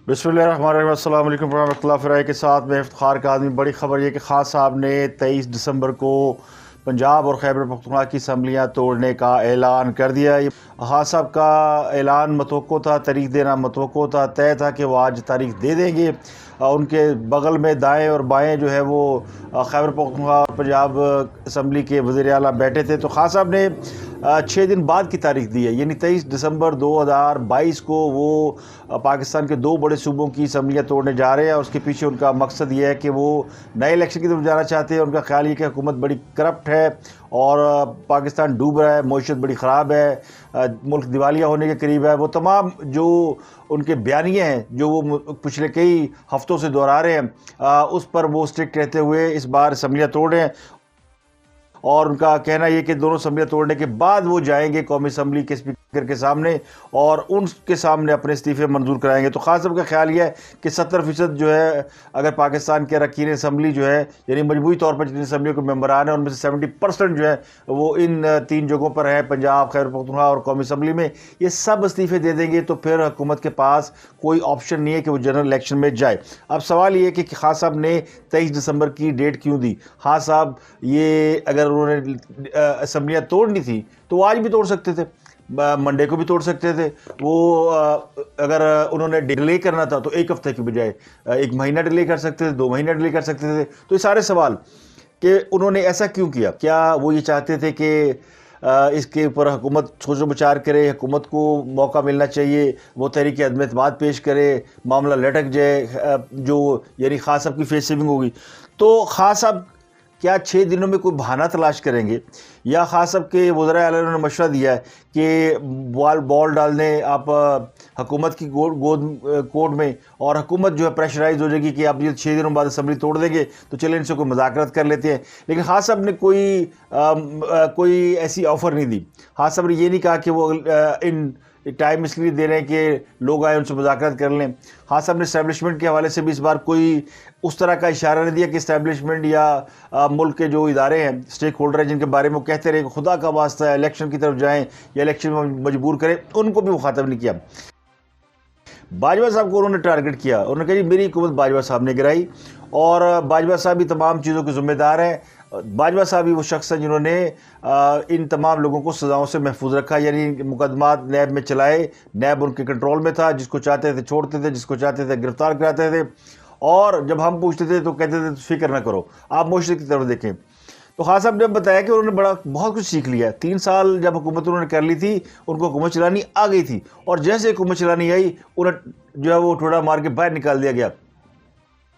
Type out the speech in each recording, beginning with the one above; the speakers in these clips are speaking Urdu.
بسم اللہ الرحمن الرحیم، السلام علیکم ورحمۃ اللہ وبرکاتہ کے ساتھ میں افتخار کاظمی۔ بڑی خبر یہ کہ خان صاحب نے 23 دسمبر کو پنجاب اور خیبر پختونخوا کی اسمبلیاں توڑنے کا اعلان کر دیا۔ خان صاحب کا اعلان متوقع تھا، تاریخ دینا متوقع تھا، طے تھا کہ وہ آج تاریخ دے دیں گے۔ ان کے بغل میں دائیں اور بائیں جو ہے وہ خیبر پختونخوا اور پنجاب اسمبلی کے وزیر اعلیٰ بیٹھے تھے، تو خان صاحب نے 6 دن بعد کی تاریخ دی ہے، یعنی 23 دسمبر 2022 کو وہ پاکستان کے 2 بڑے صوبوں کی اسمبلیاں توڑنے جا رہے ہیں۔ اور اس کے پیچھے ان کا مقصد یہ ہے کہ وہ نئے الیکشن کی طرف جانا چاہتے ہیں۔ ان کا خیال یہ کہ حکومت بڑی کرپٹ ہے اور پاکستان ڈوب رہا ہے، معیشت بڑی خراب ہے، ملک دیوالیہ ہونے کے قریب ہے۔ وہ تمام جو ان کے بیانیے ہیں جو وہ پچھلے کئی ہفتوں سے دہرا رہے ہیں، اس پر وہ اسٹرکٹ رہتے ہوئے اس بار اسمبلیاں توڑ رہے ہیں۔ اور ان کا کہنا یہ کہ دونوں اسمبلیاں توڑنے کے بعد وہ جائیں گے قومی اسمبلی کے اسپیکر کے سامنے اور ان کے سامنے اپنے استعفے منظور کرائیں گے۔ تو خان صاحب کا خیال یہ ہے کہ 70% جو ہے اگر پاکستان کے اراکین اسمبلی جو ہے، یعنی مجموعی طور پر جتنی اسمبلیوں کے ممبران ہیں ان میں سے 70% جو ہے وہ ان 3 جگہوں پر ہیں، پنجاب، خیبر پختونخوا اور قومی اسمبلی میں، یہ سب استعفے دے دیں گے تو پھر حکومت کے پاس کوئی آپشن نہیں ہے کہ وہ جنرل الیکشن میں جائے۔ اب سوال یہ ہے کہ خان صاحب نے 23 دسمبر کی ڈیٹ کیوں دی؟ خان صاحب یہ اگر انہوں نے اسمبلیاں توڑنی تھی تو وہ آج بھی توڑ سکتے تھے، منڈے کو بھی توڑ سکتے تھے۔ وہ اگر انہوں نے ڈیلے کرنا تھا تو 1 ہفتے کی بجائے 1 مہینہ ڈیلے کر سکتے تھے، 2 مہینہ ڈیلے کر سکتے تھے۔ تو یہ سارے سوال کہ انہوں نے ایسا کیوں کیا؟ کیا وہ یہ چاہتے تھے کہ اس کے اوپر حکومت سوچ و بچار کرے، حکومت کو موقع ملنا چاہیے، وہ تحریک عدم اعتماد پیش کرے، معاملہ لٹک جائے، جو یعنی خان صاحب کی فیس سیونگ ہوگی؟ تو خان صاحب کیا 6 دنوں میں کوئی بہانہ تلاش کریں گے، یا خان صاحب کے وزراء اعلیٰ نے مشورہ دیا ہے کہ بال ڈال دیں آپ حکومت کی کوٹ میں، اور حکومت جو ہے پریشرائز ہو جائے گی کہ آپ یہ 6 دنوں بعد اسمبلی توڑ دیں گے تو چلیں ان سے کوئی مذاکرات کر لیتے ہیں؟ لیکن خان صاحب نے کوئی ایسی آفر نہیں دی۔ خان صاحب نے یہ نہیں کہا کہ وہ ان ٹائم اس لیے دے رہے ہیں کہ لوگ آئیں ان سے مذاکرات کر لیں۔ خان صاحب نے اسٹیبلشمنٹ کے حوالے سے بھی اس بار کوئی اس طرح کا اشارہ نہیں دیا کہ اسٹیبلشمنٹ یا ملک کے جو ادارے ہیں، اسٹیک ہولڈر ہیں، جن کے بارے میں وہ کہتے رہے کہ خدا کا واسطہ ہے الیکشن کی طرف جائیں یا الیکشن میں مجبور کریں، ان کو بھی مخاطب نہیں کیا۔ باجوہ صاحب کو انہوں نے ٹارگٹ کیا، انہوں نے کہا جی میری حکومت باجوہ صاحب نے گرائی، اور باجوہ صاحب بھی تمام چیزوں کے ذمہ دار ہیں۔ باجوہ صاحب ہی وہ شخص ہیں جنہوں نے ان تمام لوگوں کو سزاؤں سے محفوظ رکھا، یعنی مقدمات نیب میں چلائے، نیب ان کے کنٹرول میں تھا، جس کو چاہتے تھے چھوڑتے تھے، جس کو چاہتے تھے گرفتار کراتے تھے، اور جب ہم پوچھتے تھے تو کہتے تھے فکر نہ کرو، آپ معاشرے کی طرف دیکھیں۔ تو خان صاحب نے بتایا کہ انہوں نے بہت کچھ سیکھ لیا ہے۔ 3 سال جب حکومت انہوں نے کر لی تھی، ان کو حکومت چلانی آ گئی تھی، اور جیسے حکومت چلانی آئی انہیں جو ہے وہ ٹھوڑا مار کے باہر نکال دیا گیا،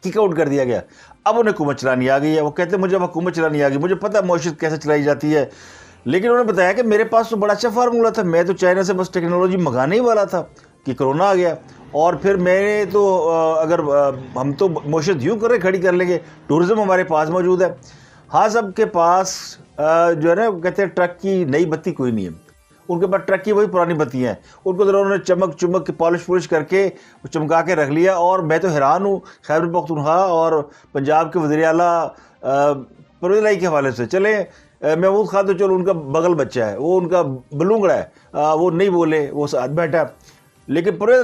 کک آؤٹ کر دیا گیا۔ اب انہیں حکومت چلانی آ گئی ہے، وہ کہتے ہیں مجھے اب حکومت چلانی آ گئی، مجھے پتہ ہے معیشت کیسے چلائی جاتی ہے۔ لیکن انہوں نے بتایا کہ میرے پاس تو بڑا اچھا فارمولہ تھا، میں تو چائنا سے بس ٹیکنالوجی منگانے ہی والا تھا کہ کرونا آ گیا، اور پھر میں نے تو اگر ہم تو معیشت یوں کھڑی کر لیں گے، ٹورزم ہمارے پاس موجود ہے۔ ہاں سب کے پاس جو ہے نا کہتے ہیں ٹرک کی نئی بتی کوئی نہیں ہے، ان کے پاس ٹرک کی وہی پرانی بتی ہیں، ان کو ذرا انہوں نے چمک کے پالش کر کے چمکا کے رکھ لیا۔ اور میں تو حیران ہوں خیبر پختونخوا اور پنجاب کے وزیر اعلیٰ پرویز الہی کے حوالے سے۔ چلیں محمود خان تو چلو ان کا بغل بچہ ہے، وہ ان کا بلونگڑا ہے، وہ نہیں بولے، وہ ساتھ بیٹھا، لیکن پرویز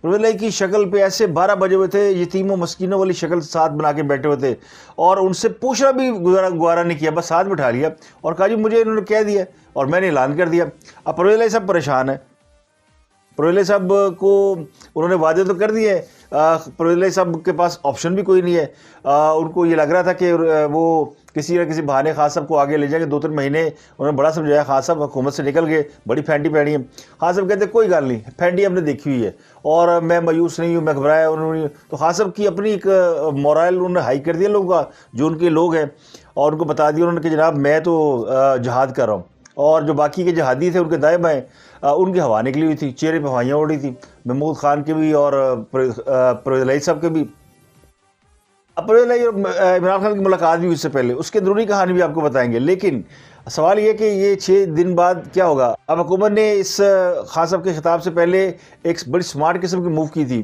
الہی کی شکل پہ ایسے 12 بجے ہوئے تھے، یتیموں مسکینوں والی شکل ساتھ بنا کے بیٹھے ہوئے تھے، اور ان سے پوچھنا بھی گوارا نہیں کیا، بس ساتھ بٹھا لیا اور کہا جی مجھے انہوں نے کہہ دیا اور میں نے اعلان کر دیا۔ اب پرویز الہی صاحب پریشان ہیں، پرویز الہی صاحب کو انہوں نے وعدے تو کر دیے، پرویز الہی صاحب کے پاس آپشن بھی کوئی نہیں ہے۔ ان کو یہ لگ رہا تھا کہ وہ کسی نہ کسی بہانے خان صاحب کو آگے لے جائیں گے، 2-3 مہینے انہوں نے بڑا سمجھایا، خان صاحب حکومت سے نکل گئے، بڑی پھینٹی پیڑی ہیں۔ خان صاحب کہتے ہیں کوئی گل نہیں، پھینٹی ہم نے دیکھی ہوئی ہے اور میں مایوس نہیں ہوں، میں گھبرایا انہوں نے۔ تو خان صاحب کی اپنی ایک مورائل انہوں نے ہائی کر دیا لوگوں کا، جو ان کے لوگ ہیں، اور ان کو بتا دیا انہوں نے کہ جناب میں تو جہاد کر رہا ہوں، اور جو باقی کے جہادی تھے ان کے دائیں بائیں ان کی ہوا نکلی ہوئی تھی، چہرے پہ ہوائیاں اڑی تھی، محمود خان کے بھی اور پرویز الہی صاحب کے بھی۔ اب پرویز الہی اور عمران خان کی ملاقات بھی اس سے پہلے، اس کی اندرونی کہانی بھی آپ کو بتائیں گے، لیکن سوال یہ کہ یہ 6 دن بعد کیا ہوگا؟ اب حکومت نے اس خان صاحب کے خطاب سے پہلے ایک بڑی سمارٹ قسم کی موو کی تھی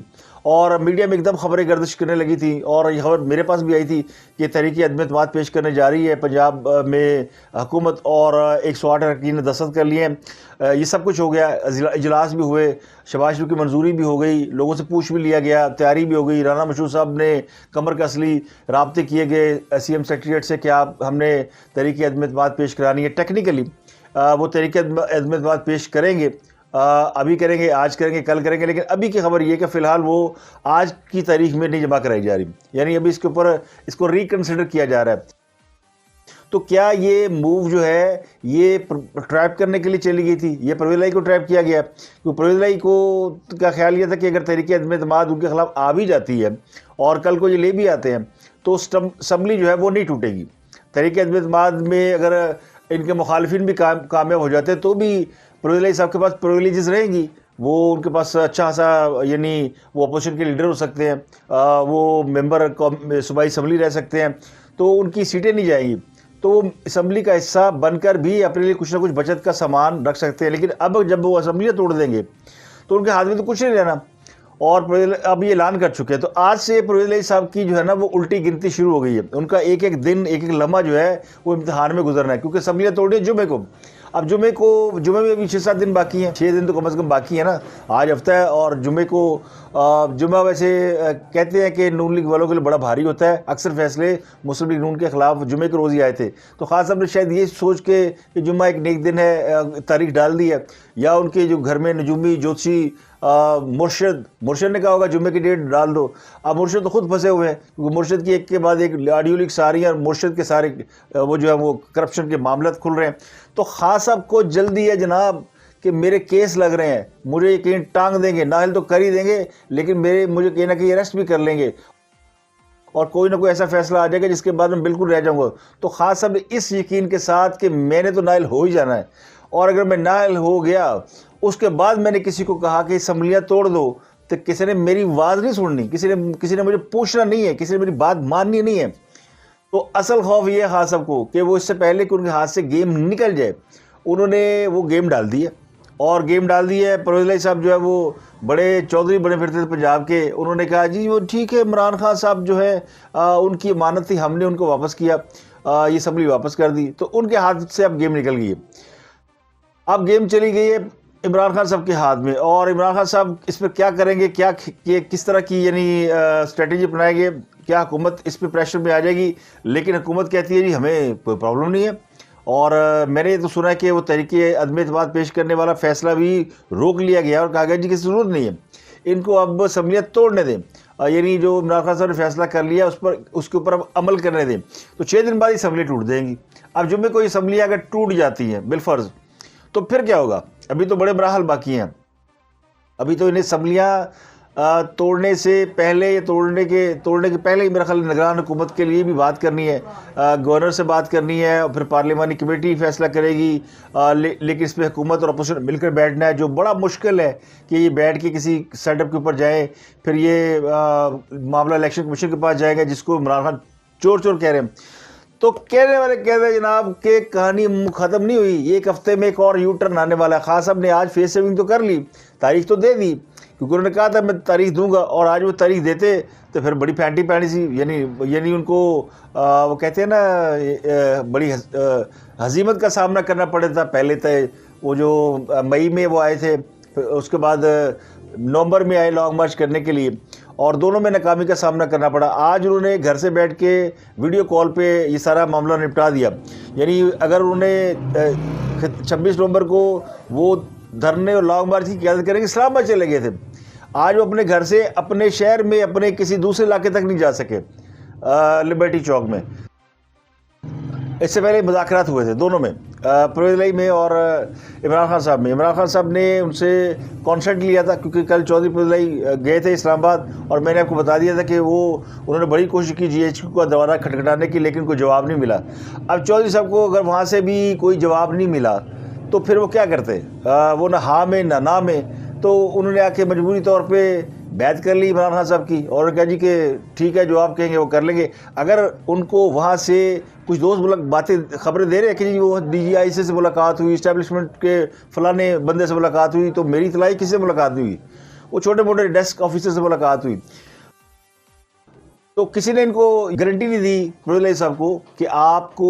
اور میڈیا میں ایک دم خبریں گردش کرنے لگی تھی، اور یہ خبر میرے پاس بھی آئی تھی کہ تحریک عدم اعتماد پیش کرنے جا رہی ہے پنجاب میں حکومت، اور 108 اراکین نے دستخط کر لیے ہیں۔ یہ سب کچھ ہو گیا، اجلاس بھی ہوئے، شہباز شریف کی منظوری بھی ہو گئی، لوگوں سے پوچھ بھی لیا گیا، تیاری بھی ہو گئی، رانا مشہور صاحب نے کمر کس لی، رابطے کیے گئے سی ایم سیکریٹریٹ سے کہ آپ ہم نے تحریک عدم اعتماد پیش کرانی ہے۔ ٹیکنیکلی وہ تحریک عدم اعتماد پیش کریں گے، ابھی کریں گے، آج کریں گے، کل کریں گے، لیکن ابھی کی خبر یہ کہ فی الحال وہ آج کی تاریخ میں نہیں جمع کرائی جا رہی، یعنی ابھی اس کے اوپر اس کو ریکنسیڈر کیا جا رہا ہے۔ تو کیا یہ موو جو ہے یہ ٹریپ کرنے کے لیے چلی گئی تھی؟ یہ پرویز الہی کو ٹریپ کیا گیا، کیونکہ پرویز الہی کو کا خیال یہ تھا کہ اگر تحریک عدم اعتماد ان کے خلاف آ بھی جاتی ہے اور کل کو یہ لے بھی آتے ہیں تو اسمبلی جو ہے وہ نہیں ٹوٹے گی۔ تحریک عدم اعتماد میں اگر ان کے مخالفین بھی کامیاب ہو جاتے تو بھی پرویز الہی صاحب کے پاس پرویلیجز رہیں گی، وہ ان کے پاس اچھا خاصا، یعنی وہ اپوزیشن کے لیڈر ہو سکتے ہیں، وہ ممبر صوبائی اسمبلی رہ سکتے ہیں، تو ان کی سیٹیں نہیں جائیں گی، تو وہ اسمبلی کا حصہ بن کر بھی اپنے لیے کچھ نہ کچھ بچت کا سامان رکھ سکتے ہیں۔ لیکن اب جب وہ اسمبلیاں توڑ دیں گے تو ان کے ہاتھ میں تو کچھ نہیں رہنا، اور اب یہ اعلان کر چکے ہیں۔ تو آج سے پرویز الہی صاحب کی جو ہے نا وہ الٹی گنتی شروع ہو گئی ہے، ان کا ایک ایک دن، ایک ایک لمحہ جو ہے وہ امتحان میں گزرنا ہے، کیونکہ اسمبلیاں توڑی ہیں جمعے کو۔ اب جمعے میں ابھی 6-7 دن باقی ہیں، 6 دن تو کم از کم باقی ہیں نا، آج ہفتہ ہے، اور جمعے کو جمعہ ویسے کہتے ہیں کہ نون لیگ والوں کے لیے بڑا بھاری ہوتا ہے، اکثر فیصلے مسلم لیگ نون کے خلاف جمعے کے روز ہی آئے تھے، تو خان صاحب نے شاید یہ سوچ کے کہ جمعہ ایک نیک دن ہے تاریخ ڈال دی ہے، یا ان کے جو گھر میں نجومی جوتشی مرشد نے کہا ہوگا جمعے کی ڈیٹ ڈال دو۔ اب مرشد تو خود پھنسے ہوئے ہیں، کیونکہ مرشد کی ایک کے بعد ایک آڈیو لیکس آ رہی ہیں، اور مرشد کے سارے وہ جو ہے وہ کرپشن کے معاملات کھل رہے ہیں۔ تو خان صاحب کو جلدی ہے جناب کہ میرے کیس لگ رہے ہیں، مجھے کہیں ٹانگ دیں گے، نااہل تو کر ہی دیں گے، لیکن مجھے کہیں نہ کہیں اریسٹ بھی کر لیں گے، اور کوئی نہ کوئی ایسا فیصلہ آ جائے گا جس کے بعد میں بالکل رہ جاؤں گا۔ تو خان صاحب نے اس یقین کے ساتھ کہ میں نے تو نااہل ہو ہی جانا ہے، اور اگر میں نااہل ہو گیا اس کے بعد میں نے کسی کو کہا کہ اسمبلیاں توڑ دو، تو کسی نے میری آواز نہیں سننی، کسی نے مجھے پوچھنا نہیں ہے، کسی نے میری بات ماننی نہیں ہے۔ تو اصل خوف یہ ہے خان صاحب کو کہ وہ اس سے پہلے کہ ان کے ہاتھ سے گیم نکل جائے، انہوں نے وہ گیم ڈال دی ہے، اور گیم ڈال دی ہے۔ پرویز الہی صاحب جو ہے وہ بڑے چودھری بنے پھرتے تھے پنجاب کے، انہوں نے کہا جی وہ ٹھیک ہے، عمران خان صاحب جو ہے ان کی امانت تھی، ہم نے ان کو واپس کیا، یہ اسمبلی واپس کر دی، تو ان کے ہاتھ سے اب گیم نکل گئی ہے، اب گیم چلی گئی ہے عمران خان صاحب کے ہاتھ میں، اور عمران خان صاحب اس پہ کیا کریں گے، کس طرح کی یعنی اسٹریٹجی اپنائیں گے، کیا حکومت اس پہ پریشر میں آ جائے گی؟ لیکن حکومت کہتی ہے جی ہمیں کوئی پرابلم نہیں ہے، اور میں نے تو سنا ہے کہ وہ تحریک عدم اعتماد پیش کرنے والا فیصلہ بھی روک لیا گیا اور کہا گیا جی کسی ضرورت نہیں ہے، ان کو اب اسمبلیاں توڑنے دیں، یعنی جو عمران خان صاحب نے فیصلہ کر لیا اس کے اوپر اب عمل کرنے دیں، تو 6 دن بعد یہ اسمبلی ٹوٹ دیں گی۔ اب جمعے کو یہ اسمبلیاں اگر ٹوٹ جاتی ہیں بالفرض تو پھر کیا ہوگا؟ ابھی تو بڑے مراحل باقی ہیں، ابھی تو انہیں اسمبلیاں توڑنے سے پہلے یا توڑنے کے پہلے ہی میرا خیال نگران حکومت کے لیے بھی بات کرنی ہے، گورنر سے بات کرنی ہے، اور پھر پارلیمانی کمیٹی فیصلہ کرے گی، لیکن اس پہ حکومت اور اپوزیشن مل کر بیٹھنا ہے، جو بڑا مشکل ہے کہ یہ بیٹھ کے کسی سیٹ اپ کے اوپر جائیں، پھر یہ معاملہ الیکشن کمیشن کے پاس جائے گا جس کو عمران خان چور کہہ رہے ہیں۔ تو کہنے والے کہتے ہیں جناب کہ کہانی ختم نہیں ہوئی، ایک ہفتے میں ایک اور یو ٹرن آنے والا ہے۔ خان صاحب نے آج فیس سیونگ تو کر لی، تاریخ تو دے دی، کیونکہ انہوں نے کہا تھا میں تاریخ دوں گا، اور آج وہ تاریخ دیتے تو پھر بڑی پینٹی سی، یعنی ان کو وہ کہتے ہیں نا بڑی ہزیمت کا سامنا کرنا پڑا تھا۔ پہلے تھے وہ جو مئی میں وہ آئے تھے، پھر اس کے بعد نومبر میں آئے لانگ مارچ کرنے کے لیے، اور دونوں میں ناکامی کا سامنا کرنا پڑا۔ آج انہوں نے گھر سے بیٹھ کے ویڈیو کال پہ یہ سارا معاملہ نپٹا دیا، یعنی اگر انہوں نے 26 نومبر کو وہ دھرنے اور لانگ مارچ کی قیادت کریں گے، اسلام آباد چلے گئے تھے، آج وہ اپنے گھر سے اپنے شہر میں اپنے کسی دوسرے علاقے تک نہیں جا سکے، لبرٹی چوک میں۔ اس سے پہلے مذاکرات ہوئے تھے دونوں میں، پرویز الہی میں اور عمران خان صاحب میں۔ عمران خان صاحب نے ان سے کانسنٹ لیا تھا، کیونکہ کل چودھری پرویز الہی گئے تھے اسلام آباد، اور میں نے آپ کو بتا دیا تھا کہ انہوں نے بڑی کوشش کی جی ایچ کیو کا دوبارہ کھٹکھٹانے کی، لیکن کوئی جواب نہیں ملا۔ اب چودھری صاحب کو اگر وہاں سے بھی کوئی جواب نہیں ملا تو پھر وہ کیا کرتے؟ وہ نہ ہاں میں نہ نا میں، تو انہوں نے آ کے مجبوری طور پہ بیعت کر لی عمران خان صاحب کی، اور کہا جی کہ ٹھیک ہے جو آپ کہیں گے وہ کر لیں گے۔ اگر ان کو وہاں سے کچھ دوست باتیں خبریں دے رہے ہیں کہ جی وہ ڈی جی آئی سے ملاقات ہوئی، اسٹیبلشمنٹ کے فلانے بندے سے ملاقات ہوئی، تو میری اطلاع کس سے ملاقات ہوئی؟ وہ چھوٹے موٹے ڈیسک آفیسر سے ملاقات ہوئی۔ تو کسی نے ان کو گارنٹی نہیں دی پرویز صاحب کو کہ آپ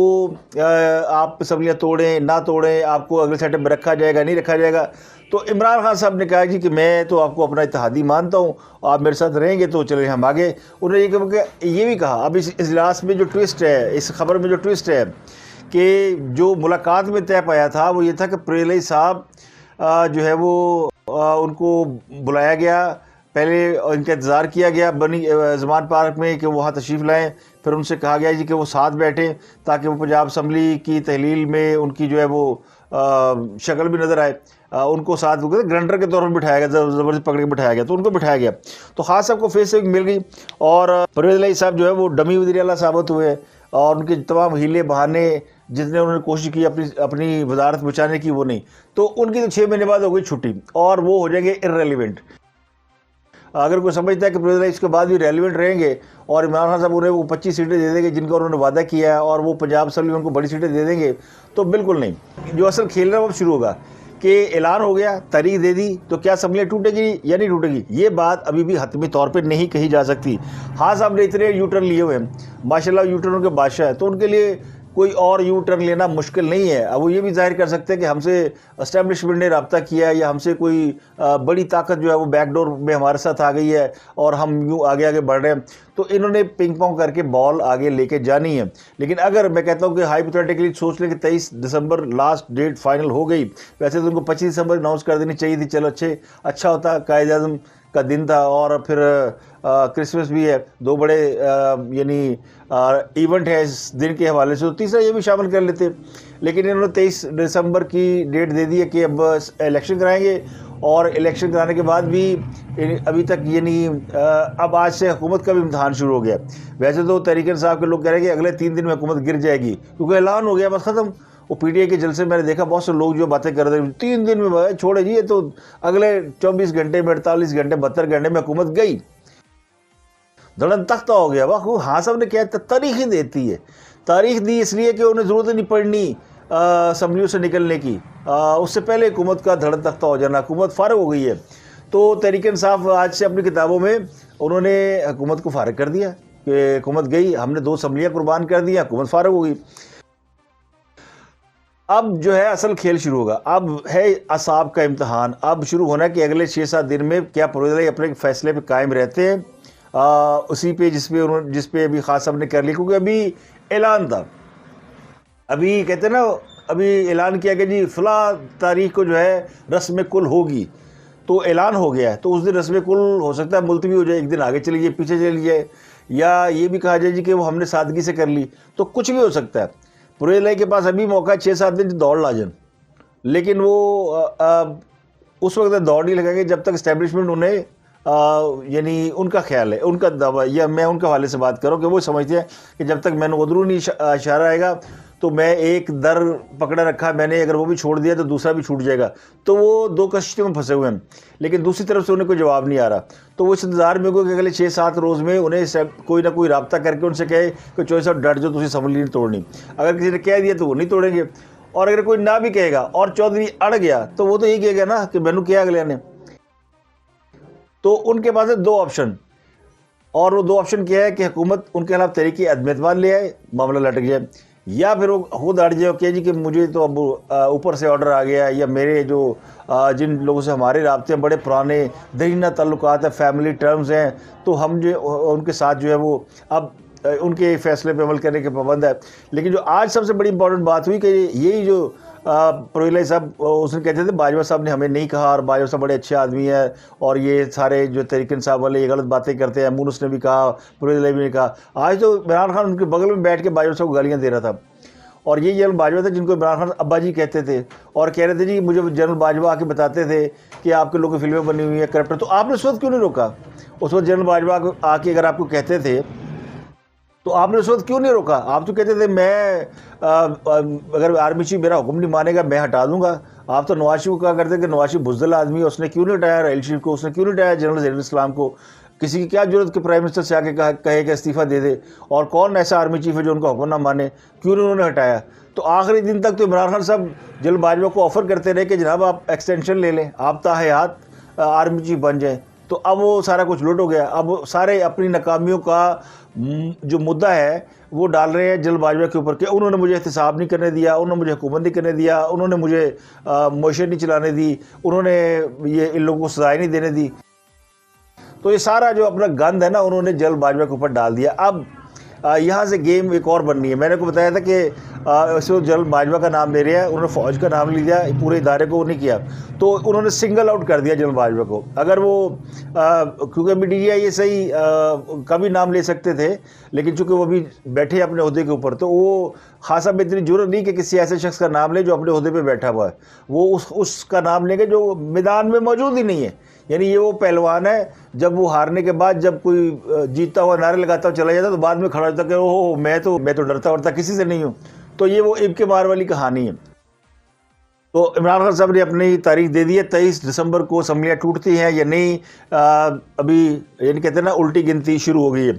اسمبلیاں توڑیں نہ توڑیں، آپ کو اگلے سیٹ اپ میں رکھا جائے گا نہیں رکھا جائے گا۔ تو عمران خان صاحب نے کہا جی کہ میں تو آپ کو اپنا اتحادی مانتا ہوں، آپ میرے ساتھ رہیں گے تو چلیں ہم آگے۔ انہوں نے یہ بھی کہا، اب اس اجلاس میں جو ٹوسٹ ہے، اس خبر میں جو ٹوسٹ ہے کہ جو ملاقات میں طے پایا تھا وہ یہ تھا کہ پرویز صاحب جو ہے وہ ان کو بلایا گیا، پہلے ان کا انتظار کیا گیا بنی زمان پارک میں کہ وہاں تشریف لائیں، پھر ان سے کہا گیا جی کہ وہ ساتھ بیٹھیں تاکہ وہ پنجاب اسمبلی کی تحلیل میں ان کی جو ہے وہ شکل بھی نظر آئے۔ ان کو ساتھ گرنٹر کے طور پر بٹھایا گیا، زبردستی پکڑ کے بٹھایا گیا، تو ان کو بٹھایا گیا، تو خاص صاحب کو فیس سے مل گئی، اور پرویز علیہ صاحب جو ہے وہ ڈمی وزیر اعلیٰ ثابت ہوئے، اور ان کے تمام ہیلے بہانے جتنے انہوں نے کوشش کی اپنی وزارت بچانے کی وہ نہیں، تو ان کی تو 6 مہینے بعد ہو گئی چھٹی، اور وہ ہو جائیں گے ارریلیونٹ۔ اگر کوئی سمجھتا ہے کہ پرویز اس کے بعد بھی ریلیونٹ رہیں گے اور عمران خان صاحب انہیں وہ 25 سیٹیں دے دیں گے جن کا انہوں نے وعدہ کیا ہے، اور وہ پنجاب اسمبلی میں ان کو بڑی سیٹیں دے دیں گے، تو بالکل نہیں۔ جو اصل کھیلنا وہ شروع ہوگا کہ اعلان ہو گیا، تاریخ دے دی، تو کیا اسمبلیاں ٹوٹے گی یا نہیں ٹوٹے گی، یہ بات ابھی بھی حتمی طور پہ نہیں کہی جا سکتی۔ ہاں صاحب نے اتنے یو ٹرن لیے ہوئے ہیں، ماشاءاللہ یو ٹرن کے بادشاہ ہے، تو ان کے لیے کوئی اور یو ٹرن لینا مشکل نہیں ہے۔ اب وہ یہ بھی ظاہر کر سکتے ہیں کہ ہم سے اسٹیبلشمنٹ نے رابطہ کیا ہے، یا ہم سے کوئی بڑی طاقت جو ہے وہ بیک ڈور میں ہمارے ساتھ آ گئی ہے اور ہم یوں آگے آگے بڑھ رہے ہیں، تو انہوں نے پنگ پونگ کر کے بال آگے لے کے جانی ہے۔ لیکن اگر میں کہتا ہوں کہ ہائپوتھیٹیکلی سوچ لیں کہ 23 دسمبر لاسٹ ڈیٹ فائنل ہو گئی، ویسے تو ان کو 25 دسمبر اناؤنس کر دینی چاہیے تھی، چلو اچھا ہوتا، قائد اعظم کا دن تھا، اور پھر کرسمس بھی ہے، 2 بڑے یعنی ایونٹ ہے اس دن کے حوالے سے، تو تیسرا یہ بھی شامل کر لیتے، لیکن انہوں نے 23 دسمبر کی ڈیٹ دے دی ہے کہ اب الیکشن کرائیں گے، اور الیکشن کرانے کے بعد بھی ابھی تک یعنی اب آج سے حکومت کا بھی امتحان شروع ہو گیا۔ ویسے تو تحریک انصاف کے لوگ کہہ رہے ہیں کہ اگلے 3 دن میں حکومت گر جائے گی، کیونکہ اعلان ہو گیا بس ختم۔ وہ پی ٹی آئی کے جلسے میں نے دیکھا بہت سے لوگ جو باتیں کر رہے ہیں 3 دن میں چھوڑے جی، یہ تو اگلے 24 گھنٹے میں 48 گھنٹے 72 گھنٹے میں حکومت گئی، دھڑن تختہ ہو گیا۔ واہ، ہاں صاحب نے کیا تاریخ ہی دیتی ہے، تاریخ دی اس لیے کہ انہیں ضرورت نہیں پڑنی اسمبلیوں سے نکلنے کی، اس سے پہلے حکومت کا دھڑن تختہ ہو جانا، حکومت فارغ ہو گئی ہے۔ تو تحریک انصاف آج سے اپنی کتابوں میں انہوں نے حکومت کو فارغ کر دیا کہ حکومت گئی، ہم نے 2 اسمبلیاں قربان کر دی، حکومت فارغ ہو گئی۔ اب جو ہے اصل کھیل شروع ہوگا، اب ہے اعصاب کا امتحان، اب شروع ہونا کہ اگلے 6-7 دن میں کیا پرویز اپنے فیصلے پہ قائم رہتے ہیں، اسی پہ جس پہ ابھی خاص صاحب نے کر لی، کیونکہ ابھی اعلان تھا، ابھی کہتے ہیں نا، ابھی اعلان کیا کہ جی فلاں تاریخ کو جو ہے رسم کل ہوگی، تو اعلان ہو گیا ہے، تو اس دن رسم کل ہو سکتا ہے ملتوی ہو جائے، ایک دن آگے چلی جائے پیچھے چلی جائے، یا یہ بھی کہا جائے جی کہ وہ ہم نے سادگی سے کر لی، تو کچھ بھی ہو سکتا ہے۔ پرویز کے پاس ابھی موقع ہے 6-7 دن دوڑ لا جائیں، لیکن وہ اس وقت دوڑ نہیں لگائیں گے جب تک اسٹیبلشمنٹ انہیں یعنی ان کا خیال ہے، ان کا دعویٰ، یا میں ان کے حوالے سے بات کروں کہ وہ سمجھتے ہیں کہ جب تک میں نے ادرونی اشارہ آئے گا تو میں ایک در پکڑا رکھا میں نے، اگر وہ بھی چھوڑ دیا تو دوسرا بھی چھوٹ جائے گا، تو وہ 2 کشتیوں میں پھنسے ہوئے ہیں، لیکن دوسری طرف سے انہیں کوئی جواب نہیں آ رہا، تو وہ اس انتظار میں کہ اگلے 6-7 روز میں انہیں کوئی نہ کوئی رابطہ کر کے ان سے کہے کہ چوہے صاحب ڈٹ جو تسی اسمبلی نہیں توڑنی۔ اگر کسی نے کہہ دیا تو وہ نہیں توڑیں گے، اور اگر کوئی نہ بھی کہے گا اور چودھری اڑ گیا تو وہ تو یہی کہے گا نا کہ میں نے کیا اگلے نے۔ تو ان کے پاس ہے 2 آپشن، اور وہ 2 آپشن کیا ہے کہ حکومت ان کے خلاف تحریک عدم اعتماد لے آئے، معاملہ لٹک جائے، یا پھر وہ خود اڑ جائے کہ جی کہ مجھے تو اب اوپر سے آرڈر آ گیا ہے، یا میرے جو جن لوگوں سے ہمارے رابطے ہیں بڑے پرانے دیرینہ تعلقات ہیں، فیملی ٹرمز ہیں، تو ہم جو ان کے ساتھ جو ہے وہ اب ان کے فیصلے پہ عمل کرنے کے پابند ہے۔ لیکن جو آج سب سے بڑی امپورٹنٹ بات ہوئی کہ یہی جو پرویز صاحب اس نے کہتے تھے باجوہ صاحب نے ہمیں نہیں کہا، اور باجوہ صاحب بڑے اچھے آدمی ہیں، اور یہ سارے جو تحریک انصاف والے یہ غلط باتیں کرتے ہیں، مونس نے بھی کہا، پرویز بھی نے کہا۔ آج تو عمران خان ان کے بغل میں بیٹھ کے باجوہ صاحب کو گالیاں دے رہا تھا، اور یہ جنرل باجوہ تھے جن کو عمران خان ابا جی کہتے تھے، اور کہہ رہے تھے جی مجھے جنرل باجوہ آ کے بتاتے تھے کہ آپ کے لوگوں کی فلمیں بنی ہوئی ہیں کرپٹر، تو آپ نے اس وقت کیوں نہیں روکا؟ اس وقت جنرل باجوہ آ کے اگر آپ کو کہتے تھے تو آپ نے اس وقت کیوں نہیں روکا؟ آپ تو کہتے تھے میں اگر آرمی چیف میرا حکم نہیں مانے گا میں ہٹا دوں گا. آپ تو نواز شریف کو کہا کرتے کہ نواز شریف بزدل آدمی ہے, اس نے کیوں نہیں ہٹایا رحیل شریف کو, اس نے کیوں نہیں ہٹایا جنرل ظہیر الاسلام کو؟ کسی کی کیا ضرورت کہ پرائم منسٹر سے آ کے کہے کہ استعفیٰ دے دے؟ اور کون ایسا آرمی چیف ہے جو ان کا حکم نہ مانے؟ کیوں نہیں انہوں نے ہٹایا؟ تو آخری دن تک تو عمران خان صاحب جنرل باجوہ کو آفر کرتے رہے کہ جناب آپ ایکسٹینشن لے لیں, آپ تاحیات آرمی چیف بن جائیں. تو اب وہ سارا کچھ لٹ ہو گیا. اب سارے اپنی ناکامیوں کا جو مدعا ہے وہ ڈال رہے ہیں جنرل باجوہ کے اوپر کہ انہوں نے مجھے احتساب نہیں کرنے دیا, انہوں نے مجھے حکومت نہیں کرنے دیا, انہوں نے مجھے معیشت نہیں چلانے دی, انہوں نے یہ ان لوگوں کو سزائیں نہیں دینے دی. تو یہ سارا جو اپنا گند ہے نا انہوں نے جنرل باجوہ کے اوپر ڈال دیا. اب یہاں سے گیم ایک اور بننی ہے. میں نے کو بتایا تھا کہ اس کو جنرل باجوہ کا نام لے رہے ہیں, انہوں نے فوج کا نام لیا, پورے ادارے کو نہیں کیا, تو انہوں نے سنگل آؤٹ کر دیا جنرل باجوہ کو. اگر وہ کیونکہ میڈیا یہ صحیح کبھی نام لے سکتے تھے, لیکن چونکہ وہ بھی بیٹھے اپنے عہدے کے اوپر, تو وہ خاصا اتنی ضرورت نہیں کہ کسی ایسے شخص کا نام لے جو اپنے عہدے پہ بیٹھا ہوا ہے. وہ اس کا نام لیں گے جو میدان میں موجود ہی نہیں ہے. یعنی یہ وہ پہلوان ہے جب وہ ہارنے کے بعد جب کوئی جیتتا ہوا نعرے لگاتا ہوا چلا جاتا تو بعد میں کھڑا ہوتا کہ اوہ میں تو ڈرتا ورتا کسی سے نہیں ہوں. تو یہ وہ اب کے مار والی کہانی ہے. تو عمران خان صاحب نے اپنی تاریخ دے دی ہے 23 دسمبر کو اسمبلیاں ٹوٹتی ہیں یا نہیں. ابھی یعنی کہتے ہیں نا الٹی گنتی شروع ہو گئی ہے.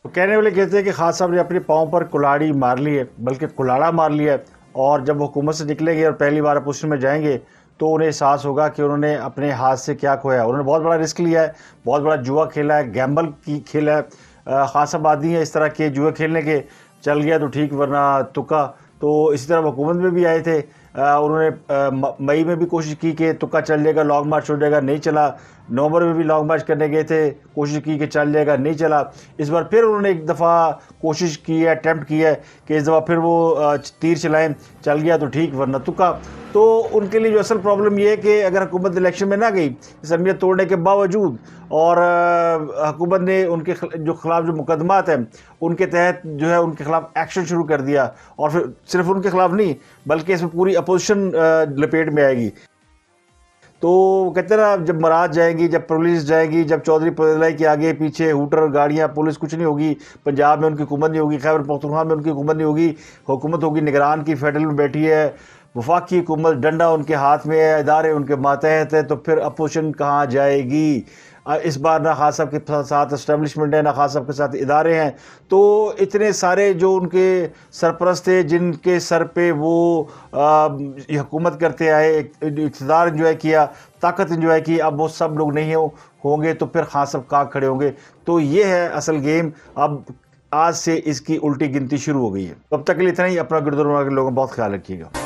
تو کہنے والے کہتے ہیں کہ خان صاحب نے اپنے پاؤں پر کلاڑی مار لی ہے, بلکہ کلاڑا مار لیا ہے, اور جب وہ حکومت سے نکلیں گے اور پہلی بار اپوزیشن میں جائیں گے تو انہیں احساس ہوگا کہ انہوں نے اپنے ہاتھ سے کیا کھویا. انہوں نے بہت بڑا رسک لیا ہے, بہت بڑا جوا کھیلا ہے, گیمبل کی کھیلا ہے. خان صاحب آدمی ہیں اس طرح کے جوئے کھیلنے کے, چل گیا تو ٹھیک ورنہ تکا. تو اسی طرح حکومت میں بھی آئے تھے, انہوں نے مئی میں بھی کوشش کی کہ تکا چل جائے گا, لانگ مارچ ہو جائے گا, نہیں چلا. نومبر میں بھی لانگ مارچ کرنے گئے تھے, کوشش کی کہ چل جائے گا, نہیں چلا. اس بار پھر انہوں نے ایک دفعہ کوشش کی ہے, اٹیمپٹ کی ہے کہ اس دفعہ پھر وہ تیر چلائیں, چل گیا تو ٹھیک ورنہ تکا. تو ان کے لیے جو اصل پرابلم یہ ہے کہ اگر حکومت الیکشن میں نہ گئی اسمبلیاں توڑنے کے باوجود, اور حکومت نے ان کے جو خلاف جو مقدمات ہیں ان کے تحت جو ہے ان کے خلاف ایکشن شروع کر دیا, اور پھر صرف ان کے خلاف نہیں بلکہ اس میں پوری اپوزیشن لپیٹ میں آئے گی. تو کہتے ہیں نا جب مراد جائیں گی, جب پولیس جائے گی, جب چودھری پرلائی کے آگے پیچھے ہوٹر گاڑیاں پولیس کچھ نہیں ہوگی, پنجاب میں ان کی حکومت نہیں ہوگی, خیبر پختونخوا میں ان کی حکومت نہیں ہوگی, حکومت ہوگی نگران کی فیڈرل میں بیٹھی ہے, وفاقی حکومت ڈنڈا ان کے ہاتھ میں ہے, ادارے ان کے ماتحت ہے, تو پھر اپوزیشن کہاں جائے گی؟ اس بار نہ خان صاحب کے ساتھ اسٹیبلشمنٹ ہے, نہ خان صاحب کے ساتھ ادارے ہیں. تو اتنے سارے جو ان کے سرپرست تھے جن کے سر پہ وہ حکومت کرتے آئے, اقتدار انجوائے کیا, طاقت انجوائے کی, اب وہ سب لوگ نہیں ہوں گے تو پھر خان صاحب کہاں کھڑے ہوں گے؟ تو یہ ہے اصل گیم. اب آج سے اس کی الٹی گنتی شروع ہو گئی ہے. اب تک کے لیے اتنا ہی. اپنا گردور کے لوگوں بہت خیال رکھیے گا.